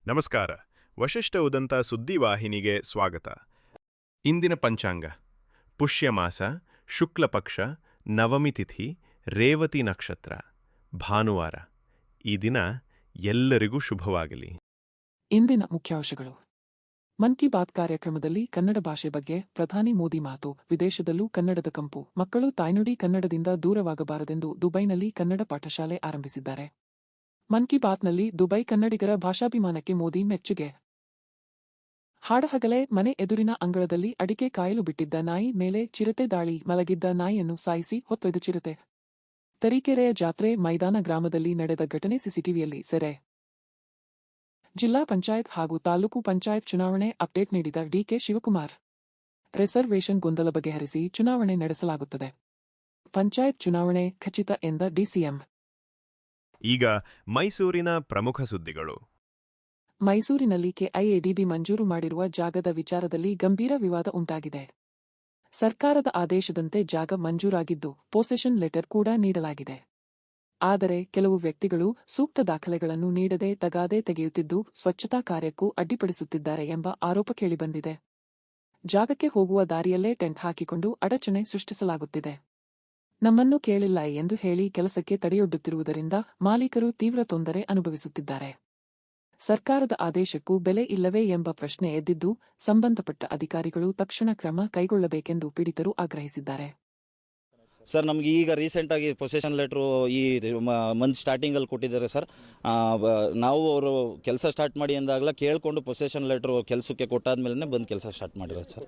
ನಮಸ್ಕಾರ. ವಶಿಷ್ಠ ಉದಂತ ಸುದ್ದಿವಾಹಿನಿಗೆ ಸ್ವಾಗತ. ಇಂದಿನ ಪಂಚಾಂಗ: ಪುಷ್ಯಮಾಸ, ಶುಕ್ಲಪಕ್ಷ, ನವಮಿ ತಿಥಿ, ರೇವತಿ ನಕ್ಷತ್ರ, ಭಾನುವಾರ. ಈ ದಿನ ಎಲ್ಲರಿಗೂ ಶುಭವಾಗಲಿ. ಇಂದಿನ ಮುಖ್ಯಾಂಶಗಳು: ಮನ್ ಕಿ ಬಾತ್ ಕಾರ್ಯಕ್ರಮದಲ್ಲಿ ಕನ್ನಡ ಭಾಷೆ ಬಗ್ಗೆ ಪ್ರಧಾನಿ ಮೋದಿ ಮಾತು. ವಿದೇಶದಲ್ಲೂ ಕನ್ನಡದ ಕಂಪು. ಮಕ್ಕಳು ತಾಯ್ನುಡಿ ಕನ್ನಡದಿಂದ ದೂರವಾಗಬಾರದೆಂದು ದುಬೈನಲ್ಲಿ ಕನ್ನಡ ಪಾಠಶಾಲೆ ಆರಂಭಿಸಿದ್ದಾರೆ. ಮನ್ ಕಿ ಬಾತ್ನಲ್ಲಿ ದುಬೈ ಕನ್ನಡಿಗರ ಭಾಷಾಭಿಮಾನಕ್ಕೆ ಮೋದಿ ಮೆಚ್ಚುಗೆ. ಹಾಡಹಗಲೇ ಮನೆ ಎದುರಿನ ಅಂಗಳದಲ್ಲಿ ಅಡಿಕೆ ಕಾಯಲು ಬಿಟ್ಟಿದ್ದ ನಾಯಿ ಮೇಲೆ ಚಿರತೆ ದಾಳಿ. ಮಲಗಿದ್ದ ನಾಯಿಯನ್ನು ಸಾಯಿಸಿ ಹೊತ್ತೊಯ್ದ ಚಿರತೆ. ತರೀಕೆರೆಯ ಜಾತ್ರೆ ಮೈದಾನ ಗ್ರಾಮದಲ್ಲಿ ನಡೆದ ಘಟನೆ ಸಿಸಿಟಿವಿಯಲ್ಲಿ ಸೆರೆ. ಜಿಲ್ಲಾ ಪಂಚಾಯತ್ ಹಾಗೂ ತಾಲೂಕು ಪಂಚಾಯತ್ ಚುನಾವಣೆ ಅಪ್ಡೇಟ್ ನೀಡಿದ ಡಿಕೆ ಶಿವಕುಮಾರ್. ರಿಸರ್ವೇಷನ್ ಗೊಂದಲ ಬಗೆಹರಿಸಿ ಚುನಾವಣೆ ನಡೆಸಲಾಗುತ್ತದೆ. ಪಂಚಾಯತ್ ಚುನಾವಣೆ ಖಚಿತ ಎಂದ ಡಿಸಿಎಂ. ಈಗ ಮೈಸೂರಿನ ಪ್ರಮುಖ ಸುದ್ದಿಗಳು. ಮೈಸೂರಿನಲ್ಲಿ ಕೆಐಎಡಿಬಿ ಮಂಜೂರು ಮಾಡಿರುವ ಜಾಗದ ವಿಚಾರದಲ್ಲಿ ಗಂಭೀರ ವಿವಾದ ಉಂಟಾಗಿದೆ. ಸರ್ಕಾರದ ಆದೇಶದಂತೆ ಜಾಗ ಮಂಜೂರಾಗಿದ್ದು ಪೊಸೆಷನ್ ಲೆಟರ್ ಕೂಡ ನೀಡಲಾಗಿದೆ. ಆದರೆ ಕೆಲವು ವ್ಯಕ್ತಿಗಳು ಸೂಕ್ತ ದಾಖಲೆಗಳನ್ನು ನೀಡದೆ ತಗಾದೆ ತೆಗೆಯುತ್ತಿದ್ದು ಸ್ವಚ್ಛತಾ ಕಾರ್ಯಕ್ಕೂ ಅಡ್ಡಿಪಡಿಸುತ್ತಿದ್ದಾರೆ ಎಂಬ ಆರೋಪ ಕೇಳಿಬಂದಿದೆ. ಜಾಗಕ್ಕೆ ಹೋಗುವ ದಾರಿಯಲ್ಲೇ ಟೆಂಟ್ ಹಾಕಿಕೊಂಡು ಅಡಚಣೆ ಸೃಷ್ಟಿಸಲಾಗುತ್ತಿದೆ. ನಮ್ಮನ್ನು ಕೇಳಿಲ್ಲ ಎಂದು ಹೇಳಿ ಕೆಲಸಕ್ಕೆ ತಡೆಯೊಡ್ಡುತ್ತಿರುವುದರಿಂದ ಮಾಲೀಕರು ತೀವ್ರ ತೊಂದರೆ ಅನುಭವಿಸುತ್ತಿದ್ದಾರೆ. ಸರ್ಕಾರದ ಆದೇಶಕ್ಕೂ ಬೆಲೆ ಇಲ್ಲವೇ ಎಂಬ ಪ್ರಶ್ನೆ ಎದ್ದಿದ್ದು, ಸಂಬಂಧಪಟ್ಟ ಅಧಿಕಾರಿಗಳು ತಕ್ಷಣ ಕ್ರಮ ಕೈಗೊಳ್ಳಬೇಕೆಂದು ಪೀಡಿತರು ಆಗ್ರಹಿಸಿದ್ದಾರೆ. ಸರ್, ನಮಗೆ ಈಗ ರೀಸೆಂಟಾಗಿ ಪೊಸೆಷನ್ ಲೆಟ್ರು ಈ ಮಂತ್ ಸ್ಟಾರ್ಟಿಂಗಲ್ಲಿ ಕೊಟ್ಟಿದ್ದಾರೆ ಸರ್. ನಾವು ಅವರು ಕೆಲಸ ಸ್ಟಾರ್ಟ್ ಮಾಡಿ ಅಂದಾಗಲೇ ಕೇಳಿಕೊಂಡು ಪೊಸೆಷನ್ ಲೆಟ್ರು ಕೆಲಸಕ್ಕೆ ಕೊಟ್ಟಾದ್ಮೇಲೆ ಬಂದು ಕೆಲಸ ಸ್ಟಾರ್ಟ್ ಮಾಡಿರೋದು ಸರ್.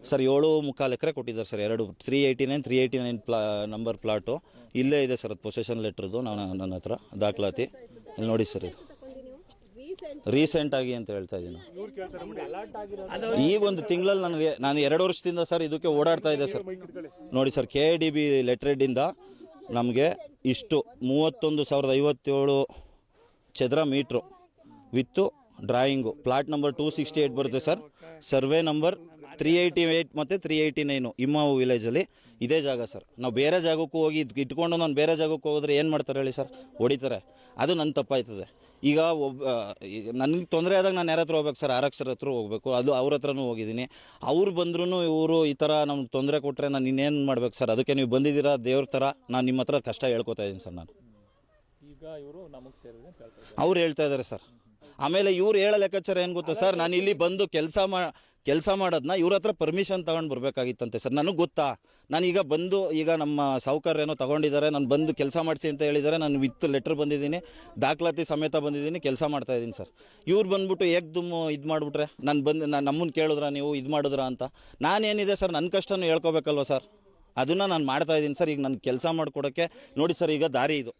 7.25 ಎಕರೆ ಕೊಟ್ಟಿದ್ದಾರೆ ಸರ್. 389 ನಂಬರ್ ಪ್ಲಾಟು ಇಲ್ಲೇ ಇದೆ ಸರ್. ಅದು ಪೊಸೆಷನ್ ಲೆಟ್ರದ್ದು ನನ್ನ ಹತ್ರ ದಾಖಲಾತಿ ಇಲ್ಲಿ ನೋಡಿ ಸರ್. ಇದು ರೀಸೆಂಟಾಗಿ ಅಂತ ಹೇಳ್ತಾ ಇದ್ದೀನಿ. ಈಗ ಒಂದು ತಿಂಗಳಲ್ಲಿ ನಾನು 2 ವರ್ಷದಿಂದ ಸರ್ ಇದಕ್ಕೆ ಓಡಾಡ್ತಾ ಇದೆ ಸರ್. ನೋಡಿ ಸರ್, KIDB ಲೆಟ್ರೆಡಿಂದ ನಮಗೆ ಇಷ್ಟು 31,057 ಚದರ ಮೀಟ್ರು ವಿತ್ತು ಡ್ರಾಯಿಂಗು. ಪ್ಲಾಟ್ ನಂಬರ್ 268 ಬರುತ್ತೆ ಸರ್. ಸರ್ವೆ ನಂಬರ್ 388 ಮತ್ತು 389 ಇಮ್ಮಾವು ವಿಲೇಜಲ್ಲಿ ಇದೇ ಜಾಗ ಸರ್. ನಾವು ಬೇರೆ ಜಾಗಕ್ಕೂ ಹೋಗಿ ಇಟ್ಕೊಂಡು ನಾನು ಬೇರೆ ಜಾಗಕ್ಕೆ ಹೋಗಿದ್ರೆ ಏನು ಮಾಡ್ತಾರೆ ಹೇಳಿ ಸರ್? ಹೊಡಿತಾರೆ. ಅದು ನನ್ನ ತಪ್ಪಾಯ್ತದೆ. ಈಗ ನನಗೆ ತೊಂದರೆ ಆದಾಗ ನಾನು ಯಾರ ಹತ್ರ ಹೋಗ್ಬೇಕು ಸರ್? ಆರಕ್ಷರ ಹತ್ರ ಹೋಗ್ಬೇಕು. ಅದು ಅವ್ರ ಹತ್ರನೂ ಹೋಗಿದ್ದೀನಿ. ಅವ್ರು ಬಂದ್ರೂ ಇವರು ಈ ಥರ ನಮ್ಗೆ ತೊಂದರೆ ಕೊಟ್ಟರೆ ನಾನು ಇನ್ನೇನು ಮಾಡ್ಬೇಕು ಸರ್? ಅದಕ್ಕೆ ನೀವು ಬಂದಿದ್ದೀರಾ ದೇವ್ರ ಥರ. ನಾನು ನಿಮ್ಮ ಹತ್ರ ಕಷ್ಟ ಹೇಳ್ಕೊತಾ ಇದ್ದೀನಿ ಸರ್. ನಾನು ಈಗ ಇವರು ನಮಗೆ ಸೇರಿದೆ ಅವ್ರು ಹೇಳ್ತಾ ಇದ್ದಾರೆ ಸರ್. ಆಮೇಲೆ ಇವ್ರು ಹೇಳೋ ಲೆಕ್ಕಾಚಾರ ಏನು ಗೊತ್ತಾ ಸರ್? ನಾನು ಇಲ್ಲಿ ಬಂದು ಕೆಲಸ ಮಾಡೋದನ್ನ ಇವ್ರ ಹತ್ರ ಪರ್ಮಿಷನ್ ತೊಗೊಂಡು ಬರಬೇಕಾಗಿತ್ತಂತೆ ಸರ್. ನನಗೆ ಗೊತ್ತಾ? ನಾನೀಗ ಬಂದು ಈಗ ನಮ್ಮ ಸಾಹುಕಾರೇನೋ ತೊಗೊಂಡಿದ್ದಾರೆ, ನಾನು ಬಂದು ಕೆಲಸ ಮಾಡಿಸಿ ಅಂತ ಹೇಳಿದ್ದಾರೆ. ನಾನು ವಿತ್ ಲೆಟ್ರ್ ಬಂದಿದ್ದೀನಿ, ದಾಖಲಾತಿ ಸಮೇತ ಬಂದಿದ್ದೀನಿ, ಕೆಲಸ ಮಾಡ್ತಾಯಿದ್ದೀನಿ ಸರ್. ಇವ್ರು ಬಂದ್ಬಿಟ್ಟು ಏಕ್ದುಮ್ಮು ಇದು ಮಾಡಿಬಿಟ್ರೆ ನಾನು ನಮ್ಮನ್ನು ಕೇಳಿದ್ರ ನೀವು ಇದು ಮಾಡಿದ್ರಾ ಅಂತ. ನಾನೇನಿದೆ ಸರ್, ನನ್ನ ಕಷ್ಟನೂ ಹೇಳ್ಕೊಬೇಕಲ್ವ ಸರ್? ಅದನ್ನು ನಾನು ಮಾಡ್ತಾಯಿದ್ದೀನಿ ಸರ್. ಈಗ ನನ್ನ ಕೆಲಸ ಮಾಡಿಕೊಡೋಕ್ಕೆ ನೋಡಿ ಸರ್, ಈಗ ದಾರಿ ಇದು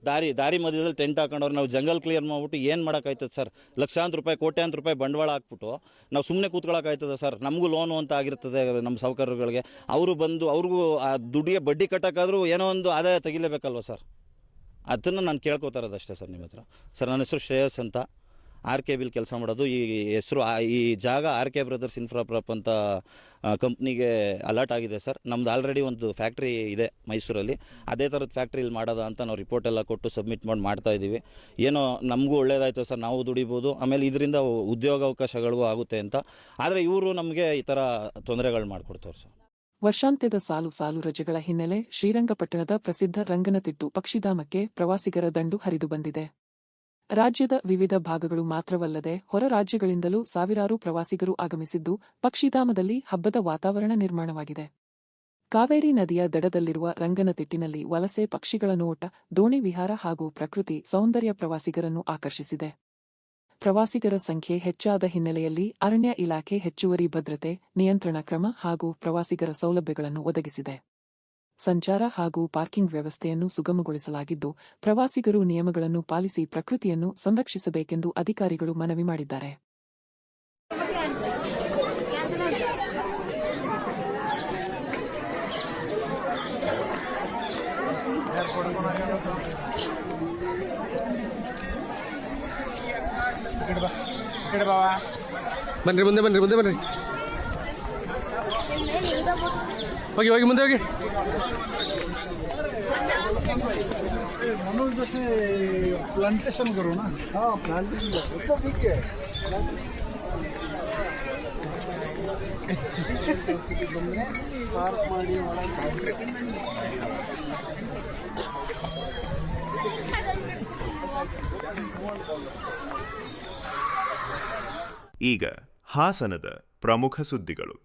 ದಾರಿ ಮಧ್ಯದಲ್ಲಿ ಟೆಂಟ್ ಹಾಕೊಂಡವ್ರು ನಾವು ಜಂಗಲ್ ಕ್ಲಿಯರ್ ಮಾಡಿಬಿಟ್ಟು ಏನು ಮಾಡೋಕ್ಕಾಯ್ತದೆ ಸರ್? ಲಕ್ಷಾಂತರ ರೂಪಾಯಿ ಕೋಟ್ಯಾಂತರ ರೂಪಾಯಿ ಬಂಡವಾಳ ಹಾಕ್ಬಿಟ್ಟು ನಾವು ಸುಮ್ಮನೆ ಕೂತ್ಕೊಳ್ಳೋಕ್ಕಾಯ್ತದೆ ಸರ್? ನಮಗೂ ಲೋನು ಅಂತ ಆಗಿರ್ತದೆ ನಮ್ಮ ಸಾಹುಕಾರಗಳಿಗೆ. ಅವರು ಬಂದು ಅವ್ರಿಗೂ ಆ ದುಡ್ಡಿಗೆ ಬಡ್ಡಿ ಕಟ್ಟೋಕ್ಕಾದ್ರೂ ಏನೋ ಒಂದು ಆದಾಯ ತೆಗಿಲೇಬೇಕಲ್ವ ಸರ್? ಅದನ್ನು ನಾನು ಕೇಳ್ಕೊತಾ ಇರೋದು ಅಷ್ಟೇ ಸರ್ ನಿಮ್ಮ ಹತ್ರ. ಸರ್, ನನ್ನ ಹೆಸರು ಶ್ರೇಯಸ್ ಅಂತ, RKBಲಿ ಕೆಲಸ ಮಾಡೋದು. ಈ ಜಾಗ RK ಬ್ರದರ್ಸ್ ಇನ್ಫ್ರಾಪ್ರಾಪ್ ಅಂತ ಕಂಪ್ನಿಗೆ ಅಲರ್ಟ್ ಆಗಿದೆ ಸರ್. ನಮ್ದು ಆಲ್ರೆಡಿ ಒಂದು ಫ್ಯಾಕ್ಟ್ರಿ ಇದೆ ಮೈಸೂರಲ್ಲಿ. ಅದೇ ಥರದ ಫ್ಯಾಕ್ಟ್ರಿಲಿ ಮಾಡೋದ ಅಂತ ನಾವು ರಿಪೋರ್ಟ್ ಎಲ್ಲ ಕೊಟ್ಟು ಸಬ್ಮಿಟ್ ಮಾಡ್ತಾಯಿದ್ದೀವಿ. ಏನೋ ನಮಗೂ ಒಳ್ಳೇದಾಯ್ತು ಸರ್, ನಾವು ದುಡಿಬೋದು, ಆಮೇಲೆ ಇದರಿಂದ ಉದ್ಯೋಗಾವಕಾಶಗಳಿಗೂ ಆಗುತ್ತೆ ಅಂತ. ಆದರೆ ಇವರು ನಮಗೆ ಈ ಥರ ತೊಂದರೆಗಳು ಮಾಡಿಕೊಡ್ತಾರೆ ಸರ್. ವರ್ಷಾಂತ್ಯದ ಸಾಲು ರಜೆಗಳ ಹಿನ್ನೆಲೆ ಶ್ರೀರಂಗಪಟ್ಟಣದ ಪ್ರಸಿದ್ಧ ರಂಗನತಿಟ್ಟು ಪಕ್ಷಿಧಾಮಕ್ಕೆ ಪ್ರವಾಸಿಗರ ದಂಡು ಹರಿದು ಬಂದಿದೆ. ರಾಜ್ಯದ ವಿವಿಧ ಭಾಗಗಳು ಮಾತ್ರವಲ್ಲದೆ ಹೊರ ರಾಜ್ಯಗಳಿಂದಲೂ ಸಾವಿರಾರು ಪ್ರವಾಸಿಗರು ಆಗಮಿಸಿದ್ದು ಪಕ್ಷಿಧಾಮದಲ್ಲಿ ಹಬ್ಬದ ವಾತಾವರಣ ನಿರ್ಮಾಣವಾಗಿದೆ. ಕಾವೇರಿ ನದಿಯ ದಡದಲ್ಲಿರುವ ರಂಗನತಿಟ್ಟಿನಲ್ಲಿ ವಲಸೆ ಪಕ್ಷಿಗಳ ನೋಟ, ದೋಣಿ ವಿಹಾರ ಹಾಗೂ ಪ್ರಕೃತಿ ಸೌಂದರ್ಯ ಪ್ರವಾಸಿಗರನ್ನು ಆಕರ್ಷಿಸಿದೆ. ಪ್ರವಾಸಿಗರ ಸಂಖ್ಯೆ ಹೆಚ್ಚಾದ ಹಿನ್ನೆಲೆಯಲ್ಲಿ ಅರಣ್ಯ ಇಲಾಖೆ ಹೆಚ್ಚುವರಿ ಭದ್ರತೆ, ನಿಯಂತ್ರಣ ಕ್ರಮ ಹಾಗೂ ಪ್ರವಾಸಿಗರ ಸೌಲಭ್ಯಗಳನ್ನು ಒದಗಿಸಿದೆ. ಸಂಚಾರ ಹಾಗೂ ಪಾರ್ಕಿಂಗ್ ವ್ಯವಸ್ಥೆಯನ್ನು ಸುಗಮಗೊಳಿಸಲಾಗಿದ್ದು, ಪ್ರವಾಸಿಗರು ನಿಯಮಗಳನ್ನು ಪಾಲಿಸಿ ಪ್ರಕೃತಿಯನ್ನು ಸಂರಕ್ಷಿಸಬೇಕೆಂದು ಅಧಿಕಾರಿಗಳು ಮನವಿ ಮಾಡಿದ್ದಾರೆ. ಬನ್ರಿ ಮುಂದೆ ಹೋಗಿ ಮುಂದೆ ಹೋಗಿ. मनोज जैसे प्लांटेशन करो ना। हाँ प्लांटेशन तो ठीक है। पार्क ಮಾಡಿ ಈಗ ಹಾಸನದ ಪ್ರಮುಖ ಸುದ್ದಿಗಳು.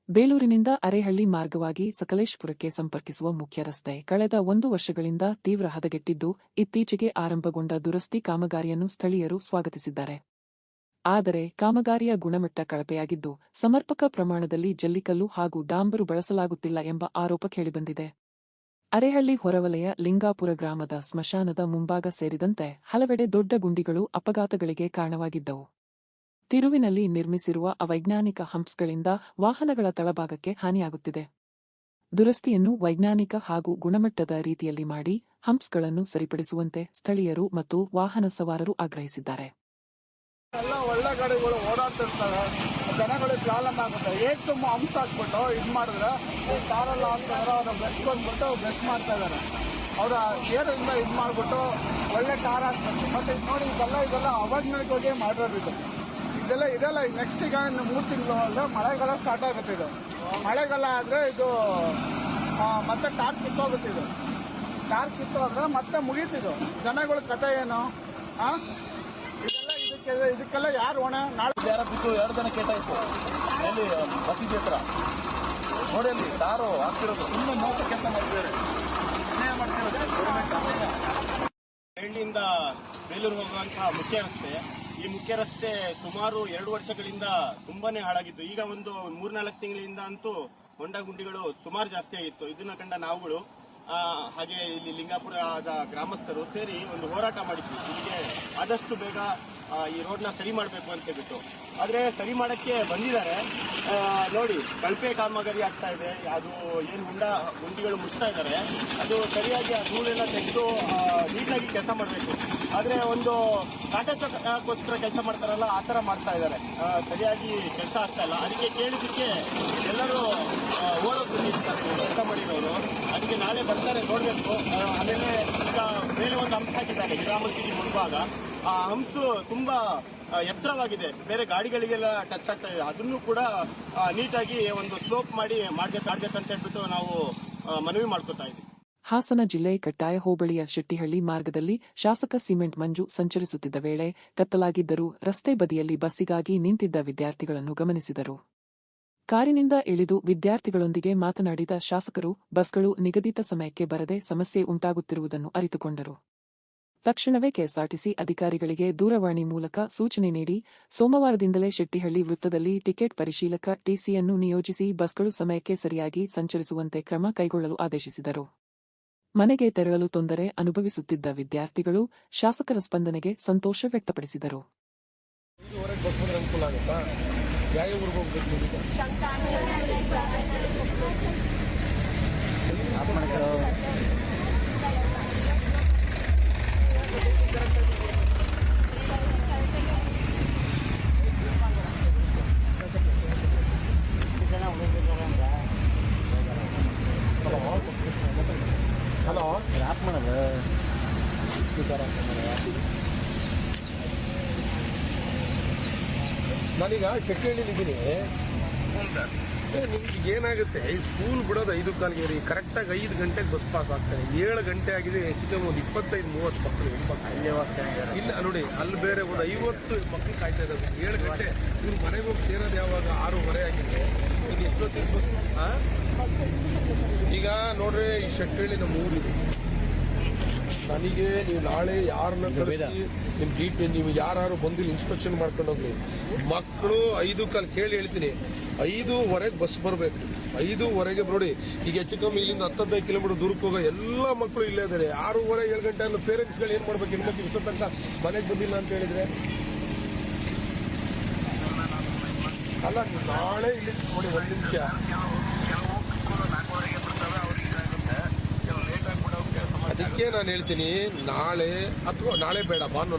ಬೇಲೂರಿನಿಂದ ಅರೇಹಳ್ಳಿ ಮಾರ್ಗವಾಗಿ ಸಕಲೇಶಪುರಕ್ಕೆ ಸಂಪರ್ಕಿಸುವ ಮುಖ್ಯ ರಸ್ತೆ ಕಳೆದ 1 ವರ್ಷಗಳಿಂದ ತೀವ್ರ ಹದಗೆಟ್ಟಿದ್ದು, ಇತ್ತೀಚೆಗೆ ಆರಂಭಗೊಂಡ ದುರಸ್ತಿ ಕಾಮಗಾರಿಯನ್ನು ಸ್ಥಳೀಯರು ಸ್ವಾಗತಿಸಿದ್ದಾರೆ. ಆದರೆ ಕಾಮಗಾರಿಯ ಗುಣಮಟ್ಟ ಕಳಪೆಯಾಗಿದ್ದು, ಸಮರ್ಪಕ ಪ್ರಮಾಣದಲ್ಲಿ ಜಲ್ಲಿಕಲ್ಲು ಹಾಗೂ ಡಾಂಬರು ಬಳಸಲಾಗುತ್ತಿಲ್ಲ ಎಂಬ ಆರೋಪ ಕೇಳಿಬಂದಿದೆ. ಅರೇಹಳ್ಳಿ ಹೊರವಲಯ ಲಿಂಗಾಪುರ ಗ್ರಾಮದ ಸ್ಮಶಾನದ ಮುಂಭಾಗ ಸೇರಿದಂತೆ ಹಲವೆಡೆ ದೊಡ್ಡ ಗುಂಡಿಗಳು ಅಪಘಾತಗಳಿಗೆ ಕಾರಣವಾಗಿದ್ದವು. ತಿರುವಿನಲ್ಲಿ ನಿರ್ಮಿಸಿರುವ ಅವೈಜ್ಞಾನಿಕ ಹಂಪ್ಸ್ಗಳಿಂದ ವಾಹನಗಳ ತಳಭಾಗಕ್ಕೆ ಹಾನಿಯಾಗುತ್ತಿದೆ. ದುರಸ್ತಿಯನ್ನು ವೈಜ್ಞಾನಿಕ ಹಾಗೂ ಗುಣಮಟ್ಟದ ರೀತಿಯಲ್ಲಿ ಮಾಡಿ ಹಂಪ್ಸ್ಗಳನ್ನು ಸರಿಪಡಿಸುವಂತೆ ಸ್ಥಳೀಯರು ಮತ್ತು ವಾಹನ ಸವಾರರು ಆಗ್ರಹಿಸಿದ್ದಾರೆ. ಎಲ್ಲ ಒಳ್ಳೆ ಗಾಡಿಗಳು ಓಡಾಡ್ತಿರ್ತವೆ, ಜನಗಳಿಗೆ ಪ್ರಾಬ್ಲಮ್ ಆಗುತ್ತೆ. ತುಂಬ ಹಂಪ್ಸ್ ಹಾಕ್ಬಿಟ್ಟು ಇದು ಮಾಡಿದ್ರೆ ಕಾರೆಲ್ಲ ಹಾಕ್ತಾರೆ, ಅವ್ರ ಬೆಸ್ಟ್ ಬಂದ್ಬಿಟ್ಟು ಬೆಸ್ಟ್ ಮಾಡ್ತಾ ಇದ್ದಾರೆ. ಅವರ ಏರಿಂದ ಇದು ಮಾಡಿಬಿಟ್ಟು ಒಳ್ಳೆ ಕಾರ್ ಹಾಕ್ಬೇಕು. ಮತ್ತೆ ಇದು ನೋಡಿ ಇದೆಲ್ಲ ಅವೈಜ್ಞಾನಿಕವಾಗಿ ಮಾಡಿರೋದು. ಇದೆಲ್ಲ ನೆಕ್ಸ್ಟ್ ಈಗ 3 ತಿಂಗಳು ಮಳೆಗಾಲ ಸ್ಟಾರ್ಟ್ ಆಗುತ್ತೆ. ಇದು ಮಳೆಗಾಲ ಆದರೆ ಇದು ಮತ್ತೆ ಕಾರ್ ಕಿತ್ತೋಗುತ್ತೆ. ಇದು ಕಾರ್ ಕಿತ್ತೋದ್ರೆ ಮತ್ತೆ ಮುಗೀತಿದು. ಜನಗಳ ಕಥೆ ಏನು? ಇದಕ್ಕೆಲ್ಲ ಯಾರು ಹೊಣೆ? ನಾಳೆ ಯಾರ ಬಿಟ್ಟು 2 ಜನ ಕೇಟಾಯ್ತು ಎಲ್ಲಿ ಬಸೀದಿ ಹತ್ರ ನೋಡಿ, ಅಲ್ಲಿ ಟಾರು ಹಾಕ್ತಿರೋದು ಸುಮ್ಮನೆ ಮೋಸ ಕೆಲಸ ಮಾಡ್ತಿದ್ದಾರೆ. ಹಳ್ಳಿಯಿಂದ ಬೇಲೂರು ಹೋಗುವಂತಹ ಮುಖ್ಯ ರಸ್ತೆ, ಈ ಮುಖ್ಯ ರಸ್ತೆ ಸುಮಾರು 2 ವರ್ಷಗಳಿಂದ ತುಂಬಾನೇ ಹಾಳಾಗಿತ್ತು. ಈಗ ಒಂದು 3-4 ತಿಂಗಳಿಂದ ಅಂತೂ ಹೊಂಡ ಗುಂಡಿಗಳು ಸುಮಾರು ಜಾಸ್ತಿ ಆಗಿತ್ತು. ಇದನ್ನ ಕಂಡ ನಾವುಗಳು ಹಾಗೆ ಇಲ್ಲಿ ಲಿಂಗಾಪುರದ ಗ್ರಾಮಸ್ಥರು ಸೇರಿ ಒಂದು ಹೋರಾಟ ಮಾಡಿದ್ವಿ. ಇಲ್ಲಿಗೆ ಆದಷ್ಟು ಬೇಗ ಈ ರೋಡ್ನ ಸರಿ ಮಾಡಬೇಕು ಅಂತ ಹೇಳ್ಬಿಟ್ಟು. ಆದ್ರೆ ಸರಿ ಮಾಡಕ್ಕೆ ಬಂದಿದ್ದಾರೆ. ನೋಡಿ, ಕಳಪೆ ಕಾಮಗಾರಿ ಆಗ್ತಾ ಇದೆ. ಅದು ಏನು ಗುಂಡಿಗಳು ಮುಚ್ತಾ ಇದ್ದಾರೆ, ಅದು ಸರಿಯಾಗಿ ಆ ಧೂಳೆಲ್ಲ ತೆಗೆದು ನೀಟಾಗಿ ಕೆಲಸ ಮಾಡಬೇಕು. ಆದ್ರೆ ಒಂದು ಕಾಟಕ್ಕೋಸ್ಕರ ಕೆಲಸ ಮಾಡ್ತಾರಲ್ಲ, ಆ ತರ ಮಾಡ್ತಾ ಇದ್ದಾರೆ. ಸರಿಯಾಗಿ ಕೆಲಸ ಆಗ್ತಾ ಇಲ್ಲ. ಅದಕ್ಕೆ ಕೇಳಿದಕ್ಕೆ ಎಲ್ಲರೂ ಓಡೋದು ನಿಲ್ತಾರೆ ಕೆಲಸ ಮಾಡಿರೋರು. ಅದಕ್ಕೆ ನಾಳೆ ಬರ್ತಾರೆ, ನೋಡ್ಬೇಕು. ಆಮೇಲೆ ಈಗ ಮೇಲೆ ಒಂದು ಹಂಸ ಹಾಕಿದ್ದಾರೆ ಗ್ರಾಮಕ್ಕೆ ಮುಂಭಾಗ. ಆ ಹಂಸು ತುಂಬಾ ಎತ್ತರವಾಗಿದೆ, ಬೇರೆ ಗಾಡಿಗಳಿಗೆಲ್ಲ ಟಚ್ ಆಗ್ತಾ ಇದೆ. ಅದನ್ನು ಕೂಡ ನೀಟಾಗಿ ಒಂದು ಸ್ಲೋಪ್ ಮಾಡಿ ಮಾಡ್ಬೇಕಂತ ಹೇಳ್ಬಿಟ್ಟು ನಾವು ಮನವಿ ಮಾಡ್ಕೊತಾ ಇದ್ದೀವಿ. ಹಾಸನ ಜಿಲ್ಲೆ ಕಟ್ಟಾಯ ಹೋಬಳಿಯ ಶೆಟ್ಟಿಹಳ್ಳಿ ಮಾರ್ಗದಲ್ಲಿ ಶಾಸಕ ಸಿಮೆಂಟ್ ಮಂಜು ಸಂಚರಿಸುತ್ತಿದ್ದ ವೇಳೆ ಕತ್ತಲಾಗಿದ್ದರೂ ರಸ್ತೆ ಬದಿಯಲ್ಲಿ ಬಸ್ಸಿಗಾಗಿ ನಿಂತಿದ್ದ ವಿದ್ಯಾರ್ಥಿಗಳನ್ನು ಗಮನಿಸಿದರು. ಕಾರಿನಿಂದ ಇಳಿದು ವಿದ್ಯಾರ್ಥಿಗಳೊಂದಿಗೆ ಮಾತನಾಡಿದ ಶಾಸಕರು ಬಸ್ಗಳು ನಿಗದಿತ ಸಮಯಕ್ಕೆ ಬರದೆ ಸಮಸ್ಯೆ ಉಂಟಾಗುತ್ತಿರುವುದನ್ನು ಅರಿತುಕೊಂಡರು. ತಕ್ಷಣವೇ ಕೆಎಸ್ಆರ್ಟಿಸಿ ಅಧಿಕಾರಿಗಳಿಗೆ ದೂರವಾಣಿ ಮೂಲಕ ಸೂಚನೆ ನೀಡಿ ಸೋಮವಾರದಿಂದಲೇ ಶೆಟ್ಟಿಹಳ್ಳಿ ವೃತ್ತದಲ್ಲಿ ಟಿಕೆಟ್ ಪರಿಶೀಲಕ ಟಿಸಿಯನ್ನು ನಿಯೋಜಿಸಿ ಬಸ್ಗಳು ಸಮಯಕ್ಕೆ ಸರಿಯಾಗಿ ಸಂಚರಿಸುವಂತೆ ಕ್ರಮ ಕೈಗೊಳ್ಳಲು ಆದೇಶಿಸಿದರು. ಮನೆಗೆ ತೆರಳಲು ತೊಂದರೆ ಅನುಭವಿಸುತ್ತಿದ್ದ ವಿದ್ಯಾರ್ಥಿಗಳು ಶಾಸಕರ ಸ್ಪಂದನೆಗೆ ಸಂತೋಷ ವ್ಯಕ್ತಪಡಿಸಿದರು. ಹಲೋ, ಯಾಕೆ ಮಾಡೋದು? ನಾನೀಗ ಶೆಟ್ಟಿಹಳ್ಳಿಲಿದ್ದೀನಿ. ನಿಮ್ಗೆ ಏನಾಗುತ್ತೆ, ಈ ಸ್ಕೂಲ್ ಬಿಡೋದು 5 ಕಾಲಿಗೆ ರೀ. ಕರೆಕ್ಟಾಗಿ 5 ಗಂಟೆಗೆ ಬಸ್ ಪಾಸ್ ಆಗ್ತಾರೆ. 7 ಗಂಟೆ ಆಗಿದೆ. ಹೆಚ್ಚು ಕಮ್ಮಿ ಒಂದು 25-30 ಮಕ್ಕಳು ಇಲ್ಲ ನೋಡಿ, ಅಲ್ಲಿ ಬೇರೆ ಒಂದು 50 ಮಕ್ಕಳು ಕಾಯ್ತಾ ಇದ್ದಾರೆ. 7 ಗಂಟೆ ಇವ್ರು ಮನೆಗೆ ಹೋಗಿ ಸೇರೋದು ಯಾವಾಗ? 6:30 ಆಗಿದೆ. ಈಗ ಎಷ್ಟೊತ್ತಿಗೆ ಈಗ ನೋಡ್ರಿ, ಈ ಶೆಟ್ಟಿಹಳ್ಳಿ ನಮ್ಮ ಊರಿದೆ. ನನಗೆ ನೀವು ನಾಳೆ ಯಾರನ್ನ ಕಳಿಸಿ ನೀವು ಯಾರು ಬಂದಿಲ್ಲ ಇನ್ಸ್ಪೆಕ್ಷನ್ ಮಾಡ್ಕೊಂಡು ಹೋಗ್ಲಿ. ಮಕ್ಕಳು 5 ಕಾಲು ಕೇಳಿ ಹೇಳ್ತೀನಿ, 5:15 ಬಸ್ ಬರಬೇಕು. 5:15 ನೋಡಿ, ಈಗ ಹೆಚ್ಚು ಕಮ್ಮಿ ಇಲ್ಲಿಂದ 10-15 ಕಿಲೋಮೀಟರ್ ದೂರಕ್ಕೆ ಹೋಗೋ ಎಲ್ಲ ಮಕ್ಕಳು ಇಲ್ಲೇ ಇದ್ದಾರೆ. 6:30-7 ಗಂಟೆ ಅಲ್ಲ ಪೇರೆಂಟ್ಸ್ಗಳು ಏನ್ ಮಾಡ್ಬೇಕು? ಹೆಣ್ಮಕ್ಳು ಇಷ್ಟ ತನಕ ಮನೆಗೆ ಬಂದಿಲ್ಲ ಅಂತ ಹೇಳಿದ್ರೆ ಅಲ್ಲ. ನಾಳೆ ಇಲ್ಲಿ ನೋಡಿ, 1 ನಿಮಿಷ, ಅದಕ್ಕೆ ನಾನು ಹೇಳ್ತೀನಿ ನಾಳೆ ಅಥವಾ ನಾಳೆ ಬೇಡ,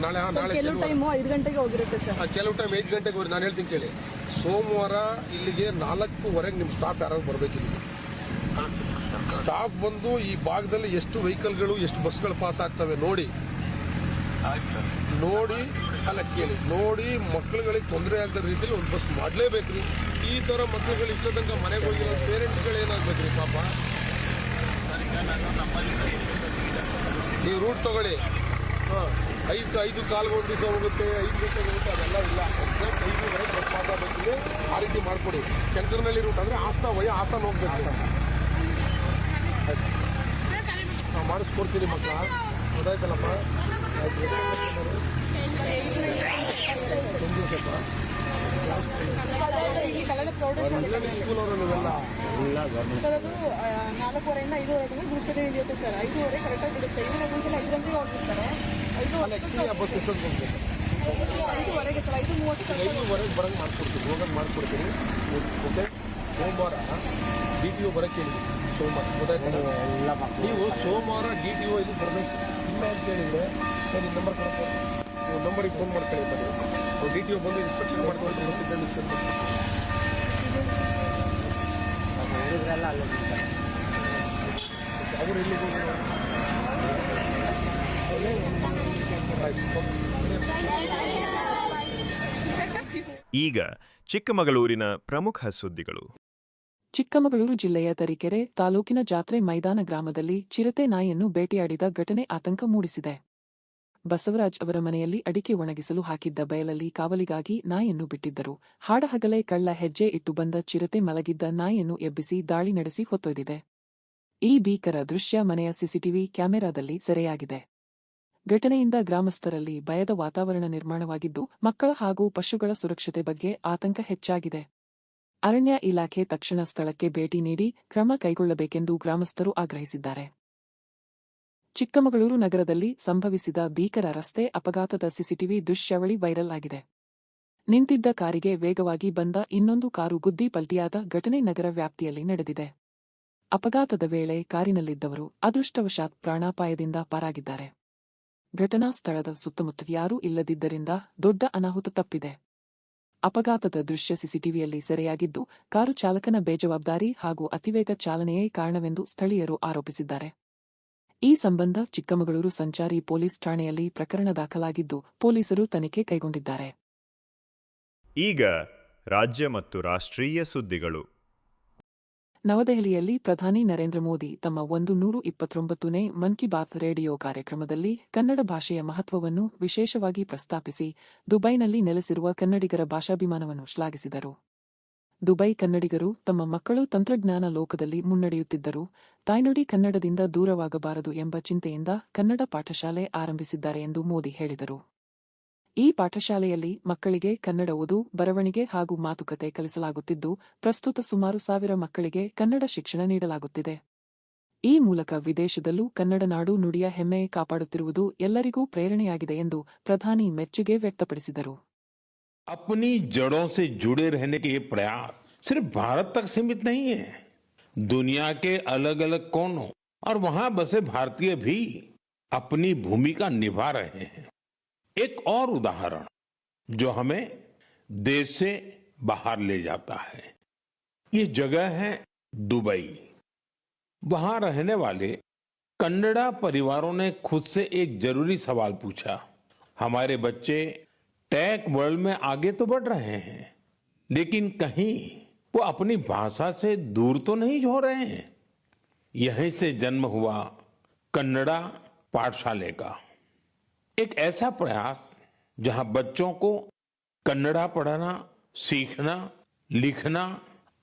ನಾಳೆ ಕೆಲವು ಟೈಮ್ 5 ಗಂಟೆಗೆ ಹೋಗಿರುತ್ತೆ ಸರ್. ಕೆಲವು ಟೈಮ್ 5 ಗಂಟೆಗೆ ಹೋಗಿ. ನಾನು ಹೇಳ್ತೀನಿ ಕೇಳಿ, ಸೋಮವಾರ ಇಲ್ಲಿಗೆ 4:15 ನಿಮ್ಮ ಸ್ಟಾಫ್ ಯಾರು ಬರಬೇಕು. ಸ್ಟಾಫ್ ಬಂದು ಈ ಭಾಗದಲ್ಲಿ ಎಷ್ಟು ವೆಹಿಕಲ್ಗಳು ಎಷ್ಟು ಬಸ್ಗಳು ಪಾಸ್ ಆಗ್ತವೆ ನೋಡಿ ಅಲ್ಲ ಕೇಳಿ ನೋಡಿ, ಮಕ್ಕಳುಗಳಿಗೆ ತೊಂದರೆ ಆಗದ ರೀತಿಯಲ್ಲಿ ಒಂದು ಬಸ್ ಮಾಡಲೇಬೇಕ್ರಿ. ಈ ತರ ಮಕ್ಕಳುಗಳು ಇಷ್ಟ ತನಕ ಮನೆಗೆ ಹೋಗಿರೋ ಪೇರೆಂಟ್ಸ್ಗಳು ಏನಾಗ್ಬೇಕ್ರಿ ಪಾಪ. ನೀವು ರೂಟ್ ತಗೊಳ್ಳಿ, ಐದು ಕಾಲ್ಗೆ ಒಂದು ದಿವಸ ಹೋಗುತ್ತೆ, 5 ಗಂಟೆಗೆ ಹೋಗುತ್ತೆ, ಅದೆಲ್ಲ ಇಲ್ಲ. ಎಕ್ಸಾಕ್ಟ್ 5:30 ಬಸ್ ಪಾಸ್ ಆಗಬೇಕಿದೆ. ಆ ರೀತಿ ಮಾಡ್ಕೊಡಿ. ಕೆಂಚನಹಳ್ಳಿ ರೂಟ್ ಅಂದ್ರೆ ಹಾಸನ ಹೋಗ್ಬೇಕು. ನಾವು ಮಾಡಿಸ್ಕೊಡ್ತೀನಿ ಮಕ್ಕಳ, ಗೊತ್ತಾಯ್ತಲ್ಲಪ್ಪ. ಸರ್ ಅದು 4:30 ಇಂದ 5:30 ಗುರುಸದೆ ಹಿಡಿಯುತ್ತೆ ಸರ್. 5:30 ಕರೆಕ್ಟಾಗಿ ಬಿಡುತ್ತೆ. ಇನ್ನು ಮುಂಚೆ 5 ಗಂಟೆಗೆ ಹೋಗ್ಬಿಡ್ತಾರೆ. 5:30ಗೆ ಸರ್ 5:30 ಬರಂಗ್ ಮಾಡ್ಕೊಡ್ತೀನಿ, ಹೋಗಂಗೆ ಮಾಡ್ಕೊಡ್ತೀನಿ. ಓಕೆ, ಸೋಮವಾರ DTO ಬರಕ್ಕೆ ಹೇಳಿ. ಸೋಮವಾರ ಗೊತ್ತಾಯ್ತಲ್ಲ, ನೀವು ಸೋಮವಾರ DTO ಇದು ಬರಬೇಕು. ಇಲ್ಲ ಅಂತ ಹೇಳಿದ್ರೆ ಸರಿ, ನಂಬರ್ ಕೊಡ್ತಾರೆ, ನೀವು ನಂಬರಿಗೆ ಫೋನ್ ಮಾಡ್ಕೊಳ್ಳಿ. ಬನ್ನಿ, DTO ಬಂದು ಇನ್ಸ್ಪೆಕ್ಷನ್ ಮಾಡ್ಕೊಂಡು ಅವರು ಎಲ್ಲಿಗೆ ಹೋಗೋದು. ಈಗ ಚಿಕ್ಕಮಗಳೂರಿನ ಪ್ರಮುಖ ಸುದ್ದಿಗಳು. ಚಿಕ್ಕಮಗಳೂರು ಜಿಲ್ಲೆಯ ತರೀಕೆರೆ ತಾಲೂಕಿನ ಜಾತ್ರೆ ಮೈದಾನ ಗ್ರಾಮದಲ್ಲಿ ಚಿರತೆ ನಾಯಿಯನ್ನು ಬೇಟೆಯಾಡಿದ ಘಟನೆ ಆತಂಕ ಮೂಡಿಸಿದೆ. ಬಸವರಾಜ್ ಅವರ ಮನೆಯಲ್ಲಿ ಅಡಿಕೆ ಒಣಗಿಸಲು ಹಾಕಿದ್ದ ಬಯಲಲ್ಲಿ ಕಾವಲಿಗಾಗಿ ನಾಯಿಯನ್ನು ಬಿಟ್ಟಿದ್ದರು. ಹಾಡಹಗಲೇ ಕಳ್ಳ ಹೆಜ್ಜೆ ಇಟ್ಟು ಬಂದ ಚಿರತೆ ಮಲಗಿದ್ದ ನಾಯಿಯನ್ನು ಎಬ್ಬಿಸಿ ದಾಳಿ ನಡೆಸಿ ಹೊತ್ತೊಯ್ದಿದೆ. ಈ ಭೀಕರ ದೃಶ್ಯ ಮನೆಯ ಸಿಸಿಟಿವಿ ಕ್ಯಾಮೆರಾದಲ್ಲಿ ಸೆರೆಯಾಗಿದೆ. ಘಟನೆಯಿಂದ ಗ್ರಾಮಸ್ಥರಲ್ಲಿ ಭಯದ ವಾತಾವರಣ ನಿರ್ಮಾಣವಾಗಿದ್ದು, ಮಕ್ಕಳ ಹಾಗೂ ಪಶುಗಳ ಸುರಕ್ಷತೆ ಬಗ್ಗೆ ಆತಂಕ ಹೆಚ್ಚಾಗಿದೆ. ಅರಣ್ಯ ಇಲಾಖೆ ತಕ್ಷಣ ಸ್ಥಳಕ್ಕೆ ಭೇಟಿ ನೀಡಿ ಕ್ರಮ ಕೈಗೊಳ್ಳಬೇಕೆಂದು ಗ್ರಾಮಸ್ಥರು ಆಗ್ರಹಿಸಿದ್ದಾರೆ. ಚಿಕ್ಕಮಗಳೂರು ನಗರದಲ್ಲಿ ಸಂಭವಿಸಿದ ಭೀಕರ ರಸ್ತೆ ಅಪಘಾತದ ಸಿಸಿಟಿವಿ ದೃಶ್ಯಾವಳಿ ವೈರಲ್ ಆಗಿದೆ. ನಿಂತಿದ್ದ ಕಾರಿಗೆ ವೇಗವಾಗಿ ಬಂದ ಇನ್ನೊಂದು ಕಾರು ಗುದ್ದಿ ಪಲ್ಟಿಯಾದ ಘಟನೆ ನಗರ ವ್ಯಾಪ್ತಿಯಲ್ಲಿ ನಡೆದಿದೆ. ಅಪಘಾತದ ವೇಳೆ ಕಾರಿನಲ್ಲಿದ್ದವರು ಅದೃಷ್ಟವಶಾತ್ ಪ್ರಾಣಾಪಾಯದಿಂದ ಪಾರಾಗಿದ್ದಾರೆ. ಘಟನಾ ಸ್ಥಳದ ಸುತ್ತಮುತ್ತ ಯಾರೂ ಇಲ್ಲದಿದ್ದರಿಂದ ದೊಡ್ಡ ಅನಾಹುತ ತಪ್ಪಿದೆ. ಅಪಘಾತದ ದೃಶ್ಯ ಸಿಸಿಟಿವಿಯಲ್ಲಿ ಸೆರೆಯಾಗಿದ್ದು, ಕಾರು ಚಾಲಕನ ಬೇಜವಾಬ್ದಾರಿ ಹಾಗೂ ಅತಿವೇಗ ಚಾಲನೆಯೇ ಕಾರಣವೆಂದು ಸ್ಥಳೀಯರು ಆರೋಪಿಸಿದ್ದಾರೆ. ಈ ಸಂಬಂಧ ಚಿಕ್ಕಮಗಳೂರು ಸಂಚಾರಿ ಪೊಲೀಸ್ ಠಾಣೆಯಲ್ಲಿ ಪ್ರಕರಣ ದಾಖಲಾಗಿದ್ದು, ಪೊಲೀಸರು ತನಿಖೆ ಕೈಗೊಂಡಿದ್ದಾರೆ. ಈಗ ರಾಜ್ಯ ಮತ್ತು ರಾಷ್ಟ್ರೀಯ ಸುದ್ದಿಗಳು. ನವದೆಹಲಿಯಲ್ಲಿ ಪ್ರಧಾನಿ ನರೇಂದ್ರ ಮೋದಿ ತಮ್ಮ 129ನೇ ಮನ್ ಕಿ ಬಾತ್ ರೇಡಿಯೋ ಕಾರ್ಯಕ್ರಮದಲ್ಲಿ ಕನ್ನಡ ಭಾಷೆಯ ಮಹತ್ವವನ್ನು ವಿಶೇಷವಾಗಿ ಪ್ರಸ್ತಾಪಿಸಿ ದುಬೈನಲ್ಲಿ ನೆಲೆಸಿರುವ ಕನ್ನಡಿಗರ ಭಾಷಾಭಿಮಾನವನ್ನು ಶ್ಲಾಘಿಸಿದರು. ದುಬೈ ಕನ್ನಡಿಗರು ತಮ್ಮ ಮಕ್ಕಳು ತಂತ್ರಜ್ಞಾನ ಲೋಕದಲ್ಲಿ ಮುನ್ನಡೆಯುತ್ತಿದ್ದರೂ ತಾಯ್ನುಡಿ ಕನ್ನಡದಿಂದ ದೂರವಾಗಬಾರದು ಎಂಬ ಚಿಂತೆಯಿಂದ ಕನ್ನಡ ಪಾಠಶಾಲೆ ಆರಂಭಿಸಿದ್ದಾರೆ ಎಂದು ಮೋದಿ ಹೇಳಿದರು. ಈ ಪಾಠಶಾಲೆಯಲ್ಲಿ ಮಕ್ಕಳಿಗೆ ಕನ್ನಡ ಓದು, ಬರವಣಿಗೆ ಹಾಗೂ ಮಾತುಕತೆ ಕಲಿಸಲಾಗುತ್ತಿದ್ದು, ಪ್ರಸ್ತುತ ಸುಮಾರು 1000 ಮಕ್ಕಳಿಗೆ ಕನ್ನಡ ಶಿಕ್ಷಣ ನೀಡಲಾಗುತ್ತಿದೆ. ಈ ಮೂಲಕ ವಿದೇಶದಲ್ಲೂ ಕನ್ನಡ ನಾಡು ನುಡಿಯ ಹೆಮ್ಮೆ ಕಾಪಾಡುತ್ತಿರುವುದು ಎಲ್ಲರಿಗೂ ಪ್ರೇರಣೆಯಾಗಿದೆ ಎಂದು ಪ್ರಧಾನಿ ಮೆಚ್ಚುಗೆ ವ್ಯಕ್ತಪಡಿಸಿದರು. अपनी जड़ों से जुड़े रहने के ये प्रयास सिर्फ भारत तक सीमित नहीं है. दुनिया के अलग अलग कोनों और वहां बसे भारतीय भी अपनी भूमिका निभा रहे हैं. एक और उदाहरण जो हमें देश से बाहर ले जाता है, ये जगह है दुबई. वहां रहने वाले कन्नड़ा परिवारों ने खुद से एक जरूरी सवाल पूछा. हमारे बच्चे टेक वर्ल्ड में आगे तो बढ़ रहे हैं, लेकिन कहीं वो अपनी भाषा से दूर तो नहीं हो रहे हैं. यहीं से जन्म हुआ कन्नड़ा पाठशाले का एक ऐसा प्रयास जहां बच्चों को कन्नड़ा पढ़ना, सीखना, लिखना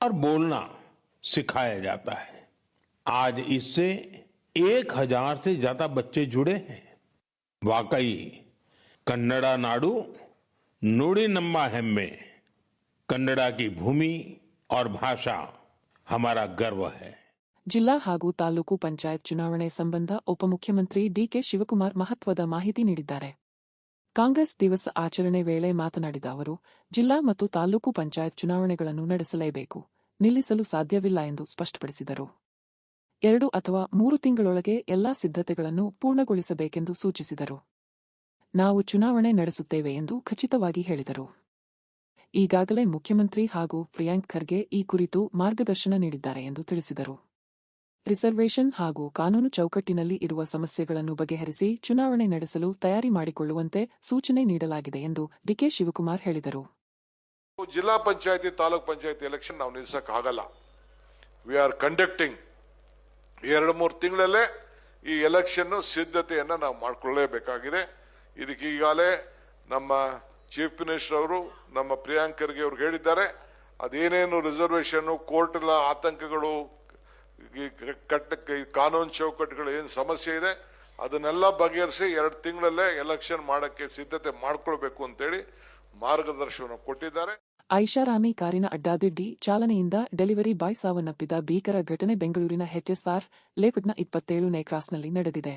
और बोलना सिखाया जाता है. आज इससे 1000 से ज्यादा बच्चे जुड़े हैं. वाकई कन्नड़ा नाडु नुड़ी नम्मा हेम्मे, कन्नड़ा की भूमि और भाषा हमारा गर्व है. ಜಿಲ್ಲಾ ಹಾಗೂ ತಾಲೂಕು ಪಂಚಾಯತ್ ಚುನಾವಣೆ ಸಂಬಂಧ ಉಪಮುಖ್ಯಮಂತ್ರಿ ಡಿಕೆ ಶಿವಕುಮಾರ್ ಮಹತ್ವದ ಮಾಹಿತಿ ನೀಡಿದ್ದಾರೆ. ಕಾಂಗ್ರೆಸ್ ದಿವಸ ಆಚರಣೆ ವೇಳೆ ಮಾತನಾಡಿದ ಅವರು, ಜಿಲ್ಲಾ ಮತ್ತು ತಾಲೂಕು ಪಂಚಾಯತ್ ಚುನಾವಣೆಗಳನ್ನು ನಡೆಸಲೇಬೇಕು, ನಿಲ್ಲಿಸಲು ಸಾಧ್ಯವಿಲ್ಲ ಎಂದು ಸ್ಪಷ್ಟಪಡಿಸಿದರು. 2 ಅಥವಾ 3 ತಿಂಗಳೊಳಗೆ ಎಲ್ಲಾ ಸಿದ್ಧತೆಗಳನ್ನು ಪೂರ್ಣಗೊಳಿಸಬೇಕೆಂದು ಸೂಚಿಸಿದರು. ನಾವು ಚುನಾವಣೆ ನಡೆಸುತ್ತೇವೆ ಎಂದು ಖಚಿತವಾಗಿ ಹೇಳಿದರು. ಈಗಾಗಲೇ ಮುಖ್ಯಮಂತ್ರಿ ಹಾಗೂ ಪ್ರಿಯಾಂಕ್ ಖರ್ಗೆ ಈ ಕುರಿತು ಮಾರ್ಗದರ್ಶನ ನೀಡಿದ್ದಾರೆ ಎಂದು ತಿಳಿಸಿದರು. ರಿಸರ್ವೇಷನ್ ಹಾಗೂ ಕಾನೂನು ಚೌಕಟ್ಟಿನಲ್ಲಿ ಇರುವ ಸಮಸ್ಯೆಗಳನ್ನು ಬಗೆಹರಿಸಿ ಚುನಾವಣೆ ನಡೆಸಲು ತಯಾರಿ ಮಾಡಿಕೊಳ್ಳುವಂತೆ ಸೂಚನೆ ನೀಡಲಾಗಿದೆ ಎಂದು ಡಿಕೆ ಶಿವಕುಮಾರ್ ಹೇಳಿದರು. ಜಿಲ್ಲಾ ಪಂಚಾಯತಿ ತಾಲೂಕ್ ಪಂಚಾಯತಿ ಎಲೆಕ್ಷನ್ ನಾವು ನಿಲ್ಸಕ್ ಆಗಲ್ಲ. ವಿ ಆರ್ ಕಂಡಕ್ಟಿಂಗ್ 2-3 ತಿಂಗಳಲ್ಲೇ ಈ ಎಲೆಕ್ಷನ್ ಸಿದ್ಧತೆಯನ್ನ ನಾವು ಮಾಡಿಕೊಳ್ಳಲೇಬೇಕಾಗಿದೆ. ಇದಕ್ಕೆ ಈಗಾಗಲೇ ನಮ್ಮ ಚೀಫ್ ಮಿನಿಸ್ಟರ್ ಅವರು ನಮ್ಮ ಪ್ರಿಯಾಂಕ್ ಖರ್ಗೆ ಅವರು ಹೇಳಿದ್ದಾರೆ. ಅದೇನೇನು ರಿಸರ್ವೇಷನ್ ಕೋರ್ಟ್ ಆತಂಕಗಳು ಕಾನೂನು ಚೌಕಟ್ಟುಗಳು ಏನು ಸಮಸ್ಯೆ ಇದೆ ಅದನ್ನೆಲ್ಲ ಬಗೆಹರಿಸಿ 2 ತಿಂಗಳಲ್ಲೇ ಎಲೆಕ್ಷನ್ ಮಾಡಕ್ಕೆ ಸಿದ್ಧತೆ ಮಾಡ್ಕೊಳ್ಬೇಕು ಅಂತೇಳಿ ಮಾರ್ಗದರ್ಶನ ಕೊಟ್ಟಿದ್ದಾರೆ. ಐಷಾರಾಮಿ ಕಾರಿನ ಅಡ್ಡಾದಿಡ್ಡಿ ಚಾಲನೆಯಿಂದ ಡೆಲಿವರಿ ಬಾಯ್ ಸಾವನ್ನಪ್ಪಿದ ಭೀಕರ ಘಟನೆ ಬೆಂಗಳೂರಿನ HSR ಲೇಔಟ್ನ 27ನೇ ಕ್ರಾಸ್ನಲ್ಲಿ ನಡೆದಿದೆ.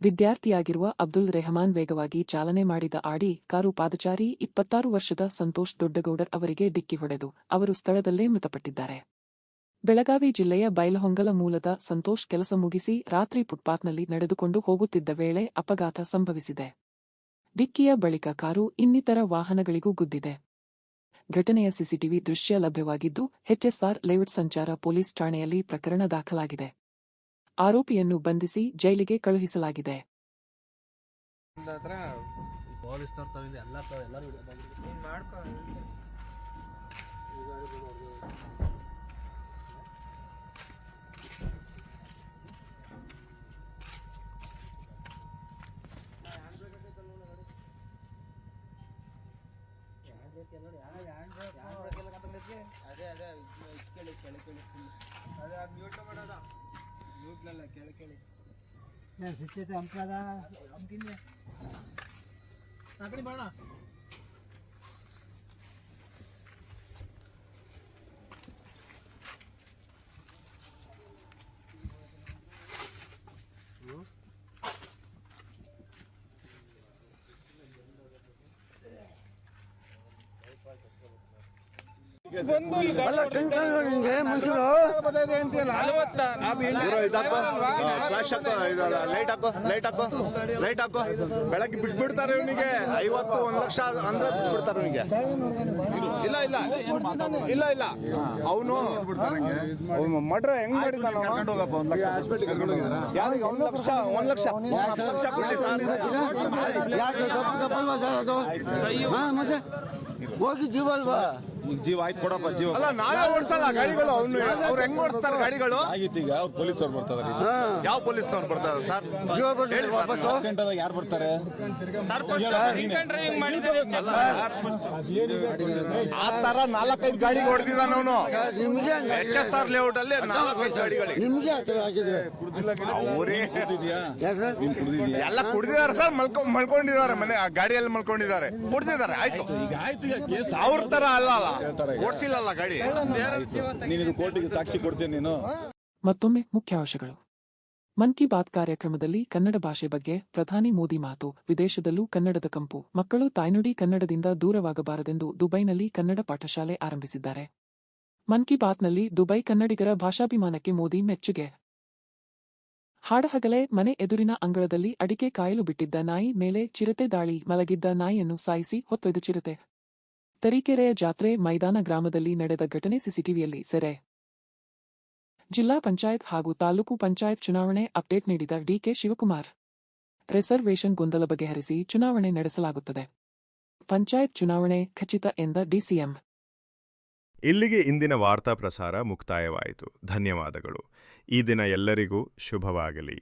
ವಿದ್ಯಾರ್ಥಿಯಾಗಿರುವ ಅಬ್ದುಲ್ ರೆಹಮಾನ್ ವೇಗವಾಗಿ ಚಾಲನೆ ಮಾಡಿದ ಆಡಿ ಕಾರು ಪಾದಚಾರಿ 26 ವರ್ಷದ ಸಂತೋಷ್ ದೊಡ್ಡಗೌಡರ್ ಅವರಿಗೆ ಡಿಕ್ಕಿ ಹೊಡೆದು ಅವರು ಸ್ಥಳದಲ್ಲೇ ಮೃತಪಟ್ಟಿದ್ದಾರೆ. ಬೆಳಗಾವಿ ಜಿಲ್ಲೆಯ ಬೈಲಹೊಂಗಲ ಮೂಲದ ಸಂತೋಷ್ ಕೆಲಸ ಮುಗಿಸಿ ರಾತ್ರಿ ಫುಟ್ಪಾತ್ನಲ್ಲಿ ನಡೆದುಕೊಂಡು ಹೋಗುತ್ತಿದ್ದ ವೇಳೆ ಅಪಘಾತ ಸಂಭವಿಸಿದೆ. ಡಿಕ್ಕಿಯ ಬಳಿಕ ಕಾರು ಇನ್ನಿತರ ವಾಹನಗಳಿಗೂ ಗುದ್ದಿದೆ. ಘಟನೆಯ ಸಿಸಿಟಿವಿ ದೃಶ್ಯ ಲಭ್ಯವಾಗಿದ್ದು HSR ಲೇಔಟ್ ಸಂಚಾರ ಪೊಲೀಸ್ ಠಾಣೆಯಲ್ಲಿ ಪ್ರಕರಣ ದಾಖಲಾಗಿದೆ. ಆರೋಪಿಯನ್ನು ಬಂಧಿಸಿ ಜೈಲಿಗೆ ಕಳುಹಿಸಲಾಗಿದೆ. ಲೈಟ್ ಹಾಕೋ ಬೆಳಗ್ಗೆ ಬಿಟ್ಬಿಡ್ತಾರೆ ಇವನಿಗೆ 50-1 ಲಕ್ಷ ಅಂದ್ರೆ ಬಿಟ್ಬಿಡ್ತಾರೆ ಇವನಿಗೆ. ಇಲ್ಲ ಅವನು ಮಡ್ರ ಹೆಂಗ್ ಮಾಡಿದಾನ ಯಾರಿಗೆ 1 ಲಕ್ಷ ಕೊಡಿ ಸರ್. ಹೋಗಿ ಜೀವ ಅಲ್ವಾ ಜೀವ ಆಯ್ತು ಕೊಡಪ್ಪ ಜೀವ ಅಲ್ಲ ನಾವೇ ಓಡಿಸಲ್ಲ ಗಾಡಿಗಳು. ಅವ್ರು ಹೆಂಗ್ ಓಡಿಸ್ತಾರೆ ಗಾಡಿಗಳು? ಆಗಿತ್ತು ಈಗ ಯಾವ ಪೊಲೀಸವ್ರು ಬರ್ತಾರೆ? ಯಾವ ಪೊಲೀಸ್ನವ್ರು ಬರ್ತಾರೆ ಸರ್? ಸೆಂಟರ್ ಯಾರು ಬರ್ತಾರೆ? ಆ ತರ 4-5 ಗಾಡಿ ಹೊಡೆದಿದ್ದಾನ ಅವನು. HSR ಲೇಔಟ್ ಅಲ್ಲಿ 4-5 ಗಾಡಿಗಳಿಗೆ ಎಲ್ಲ ಕುಡಿದಿದ್ದಾರೆ ಸರ್. ಮಲ್ಕೊಂಡಿದ್ದಾರೆ ಮನೆ ಗಾಡಿಯಲ್ಲಿ ಮಲ್ಕೊಂಡಿದ್ದಾರೆ, ಕುಡ್ದಿದ್ದಾರೆ. ಆಯ್ತು ಈಗ ಆಯ್ತು. ಅವ್ರ ತರ ಅಲ್ಲ ಓಡಿಸಿಲ್ಲ ಗಾಡಿ. ನೀನು ಕೋರ್ಟಿಗೆ ಸಾಕ್ಷಿ ಕೊಡ್ತೀನಿ ನೀನು. ಮತ್ತೊಮ್ಮೆ ಮುಖ್ಯಾಂಶಗಳು. ಮನ್ ಕಿ ಬಾತ್ ಕಾರ್ಯಕ್ರಮದಲ್ಲಿ ಕನ್ನಡ ಭಾಷೆ ಬಗ್ಗೆ ಪ್ರಧಾನಿ ಮೋದಿ ಮಾತು. ವಿದೇಶದಲ್ಲೂ ಕನ್ನಡದ ಕಂಪು. ಮಕ್ಕಳು ತಾಯ್ನುಡಿ ಕನ್ನಡದಿಂದ ದೂರವಾಗಬಾರದೆಂದು ದುಬೈನಲ್ಲಿ ಕನ್ನಡ ಪಾಠಶಾಲೆ ಆರಂಭಿಸಿದ್ದಾರೆ. ಮನ್ ಕಿ ಬಾತ್ನಲ್ಲಿ ದುಬೈ ಕನ್ನಡಿಗರ ಭಾಷಾಭಿಮಾನಕ್ಕೆ ಮೋದಿ ಮೆಚ್ಚುಗೆ. ಹಾಡಹಗಲೇ ಮನೆ ಎದುರಿನ ಅಂಗಳದಲ್ಲಿ ಅಡಿಕೆ ಕಾಯಲು ಬಿಟ್ಟಿದ್ದ ನಾಯಿ ಮೇಲೆ ಚಿರತೆ ದಾಳಿ. ಮಲಗಿದ್ದ ನಾಯಿಯನ್ನು ಸಾಯಿಸಿ ಹೊತ್ತೊಯ್ದ ಚಿರತೆ. ತರೀಕೆರೆಯ ಜಾತ್ರೆ ಮೈದಾನ ಗ್ರಾಮದಲ್ಲಿ ನಡೆದ ಘಟನೆ ಸಿಸಿಟಿವಿಯಲ್ಲಿ ಸೆರೆ. ಜಿಲ್ಲಾ ಪಂಚಾಯತ್ ಹಾಗೂ ತಾಲೂಕು ಪಂಚಾಯತ್ ಚುನಾವಣೆ ಅಪ್ಡೇಟ್ ನೀಡಿದ ಡಿಕೆ ಶಿವಕುಮಾರ್. ರಿಸರ್ವೇಷನ್ ಗೊಂದಲ ಬಗೆಹರಿಸಿ ಚುನಾವಣೆ ನಡೆಸಲಾಗುತ್ತದೆ. ಪಂಚಾಯತ್ ಚುನಾವಣೆ ಖಚಿತ ಎಂದ ಡಿಸಿಎಂ. ಇಲ್ಲಿಗೆ ಇಂದಿನ ವಾರ್ತಾ ಪ್ರಸಾರ ಮುಕ್ತಾಯವಾಯಿತು. ಧನ್ಯವಾದಗಳು. ಈ ದಿನ ಎಲ್ಲರಿಗೂ ಶುಭವಾಗಲಿ.